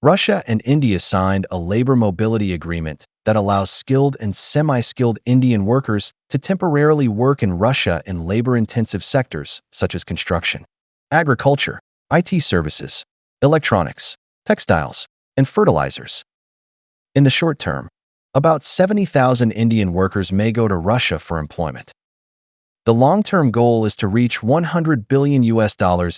Russia and India signed a labor mobility agreement that allows skilled and semi-skilled Indian workers to temporarily work in Russia in labor-intensive sectors such as construction, agriculture, IT services, electronics, textiles, and fertilizers. In the short term, about 70,000 Indian workers may go to Russia for employment. The long-term goal is to reach $100 billion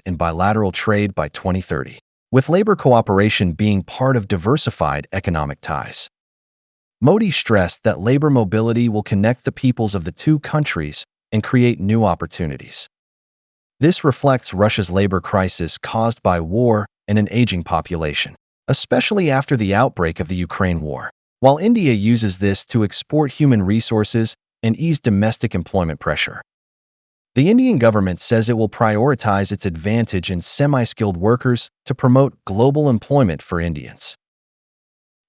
in bilateral trade by 2030, with labor cooperation being part of diversified economic ties. Modi stressed that labor mobility will connect the peoples of the two countries and create new opportunities. This reflects Russia's labor crisis caused by war and an aging population, especially after the outbreak of the Ukraine war, while India uses this to export human resources and ease domestic employment pressure. The Indian government says it will prioritize its advantage in semi-skilled workers to promote global employment for Indians.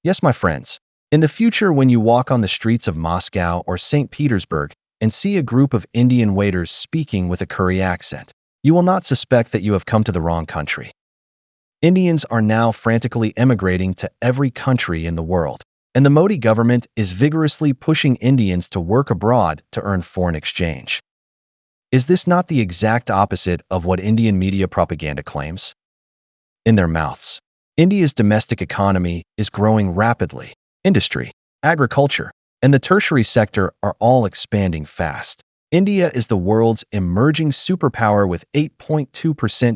Yes, my friends, in the future when you walk on the streets of Moscow or St. Petersburg and see a group of Indian waiters speaking with a curry accent, you will not suspect that you have come to the wrong country. Indians are now frantically emigrating to every country in the world, and the Modi government is vigorously pushing Indians to work abroad to earn foreign exchange. Is this not the exact opposite of what Indian media propaganda claims? In their mouths, India's domestic economy is growing rapidly. Industry, agriculture, and the tertiary sector are all expanding fast. India is the world's emerging superpower with 8.2%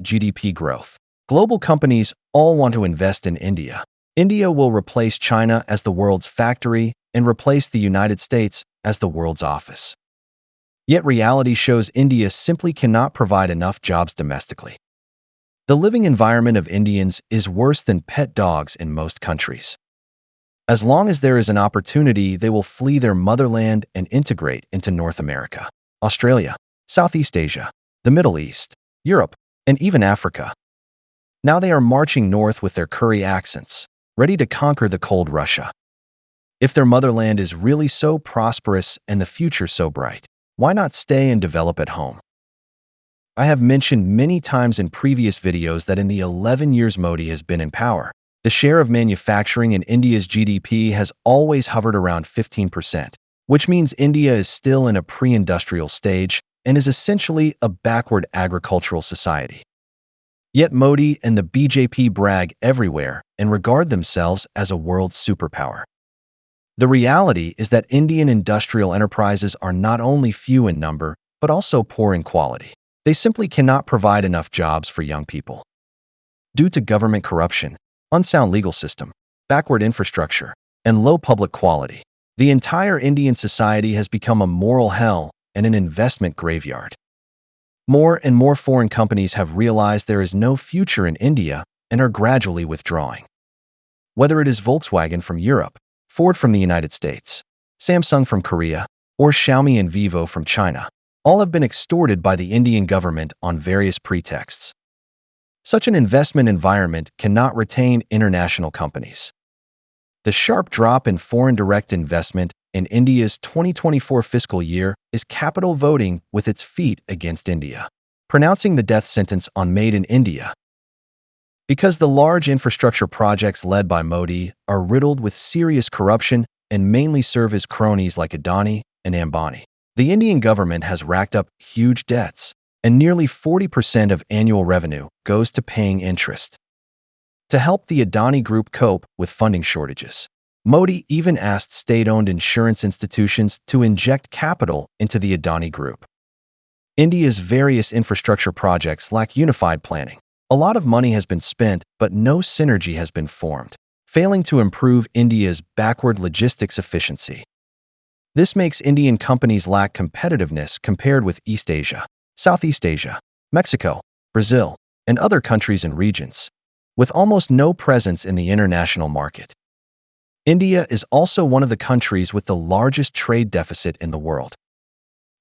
GDP growth. Global companies all want to invest in India. India will replace China as the world's factory and replace the United States as the world's office. Yet reality shows India simply cannot provide enough jobs domestically. The living environment of Indians is worse than pet dogs in most countries. As long as there is an opportunity, they will flee their motherland and integrate into North America, Australia, Southeast Asia, the Middle East, Europe, and even Africa. Now they are marching north with their curry accents, ready to conquer the cold Russia. If their motherland is really so prosperous and the future so bright, why not stay and develop at home? I have mentioned many times in previous videos that in the 11 years Modi has been in power, the share of manufacturing in India's GDP has always hovered around 15%, which means India is still in a pre-industrial stage and is essentially a backward agricultural society. Yet Modi and the BJP brag everywhere and regard themselves as a world superpower. The reality is that Indian industrial enterprises are not only few in number, but also poor in quality. They simply cannot provide enough jobs for young people. Due to government corruption, unsound legal system, backward infrastructure, and low public quality, the entire Indian society has become a moral hell and an investment graveyard. More and more foreign companies have realized there is no future in India and are gradually withdrawing. Whether it is Volkswagen from Europe, Ford from the United States, Samsung from Korea, or Xiaomi and Vivo from China, all have been extorted by the Indian government on various pretexts. Such an investment environment cannot retain international companies. The sharp drop in foreign direct investment in India's 2024 fiscal year is capital voting with its feet against India, pronouncing the death sentence on Made in India. Because the large infrastructure projects led by Modi are riddled with serious corruption and mainly serve as cronies like Adani and Ambani, the Indian government has racked up huge debts, and nearly 40% of annual revenue goes to paying interest. To help the Adani Group cope with funding shortages, Modi even asked state-owned insurance institutions to inject capital into the Adani Group. India's various infrastructure projects lack unified planning. A lot of money has been spent, but no synergy has been formed, failing to improve India's backward logistics efficiency. This makes Indian companies lack competitiveness compared with East Asia, Southeast Asia, Mexico, Brazil, and other countries and regions, with almost no presence in the international market. India is also one of the countries with the largest trade deficit in the world.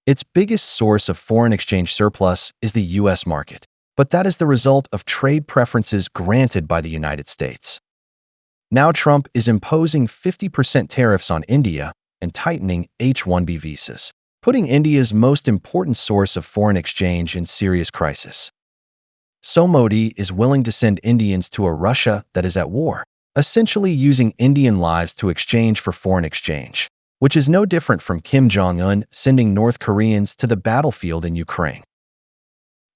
Its biggest source of foreign exchange surplus is the U.S. market, but that is the result of trade preferences granted by the United States. Now Trump is imposing 50% tariffs on India and tightening H-1B visas, putting India's most important source of foreign exchange in serious crisis. So Modi is willing to send Indians to a Russia that is at war, essentially using Indian lives to exchange for foreign exchange, which is no different from Kim Jong-un sending North Koreans to the battlefield in Ukraine.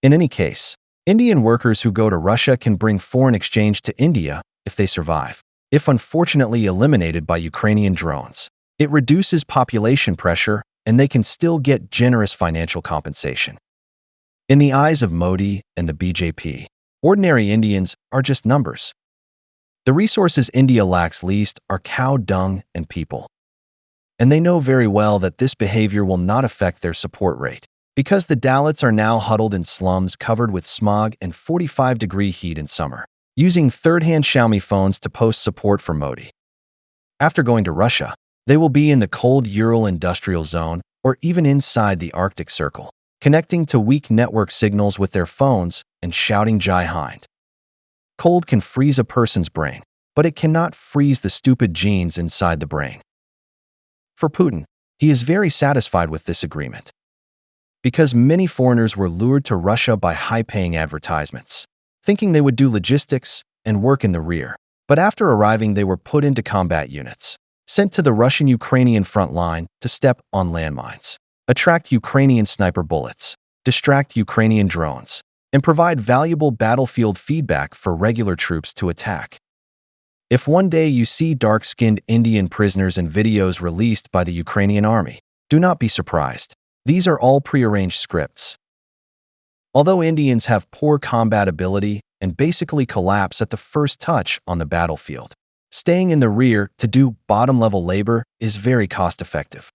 In any case, Indian workers who go to Russia can bring foreign exchange to India if they survive. If unfortunately eliminated by Ukrainian drones, it reduces population pressure and they can still get generous financial compensation. In the eyes of Modi and the BJP, ordinary Indians are just numbers. The resources India lacks least are cow dung and people. And they know very well that this behavior will not affect their support rate, because the Dalits are now huddled in slums covered with smog and 45-degree heat in summer, using third-hand Xiaomi phones to post support for Modi. After going to Russia, they will be in the cold Ural industrial zone or even inside the Arctic Circle, connecting to weak network signals with their phones and shouting Jai Hind. Cold can freeze a person's brain, but it cannot freeze the stupid genes inside the brain. For Putin, he is very satisfied with this agreement, because many foreigners were lured to Russia by high-paying advertisements, thinking they would do logistics and work in the rear. But after arriving, they were put into combat units, sent to the Russian-Ukrainian front line to step on landmines, attract Ukrainian sniper bullets, distract Ukrainian drones, and provide valuable battlefield feedback for regular troops to attack. If one day you see dark-skinned Indian prisoners in videos released by the Ukrainian army, do not be surprised. These are all prearranged scripts. Although Indians have poor combat ability and basically collapse at the first touch on the battlefield, staying in the rear to do bottom-level labor is very cost-effective.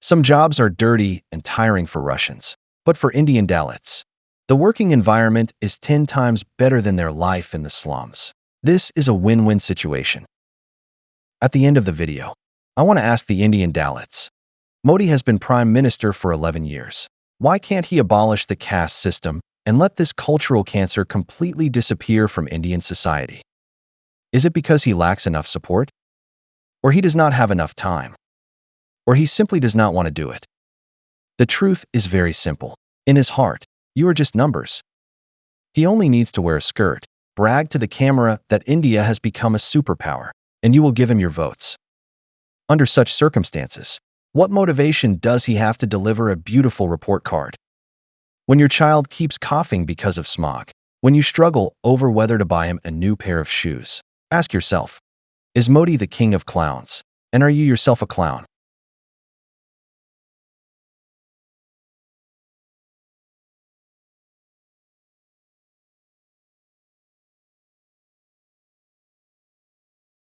Some jobs are dirty and tiring for Russians, but for Indian Dalits, the working environment is 10 times better than their life in the slums. This is a win-win situation. At the end of the video, I want to ask the Indian Dalits. Modi has been Prime Minister for 11 years. Why can't he abolish the caste system and let this cultural cancer completely disappear from Indian society? Is it because he lacks enough support? Or he does not have enough time? Or he simply does not want to do it? The truth is very simple. In his heart, you are just numbers. He only needs to wear a skirt, brag to the camera that India has become a superpower, and you will give him your votes. Under such circumstances, what motivation does he have to deliver a beautiful report card? When your child keeps coughing because of smog, when you struggle over whether to buy him a new pair of shoes, ask yourself, is Modi the king of clowns? And are you yourself a clown?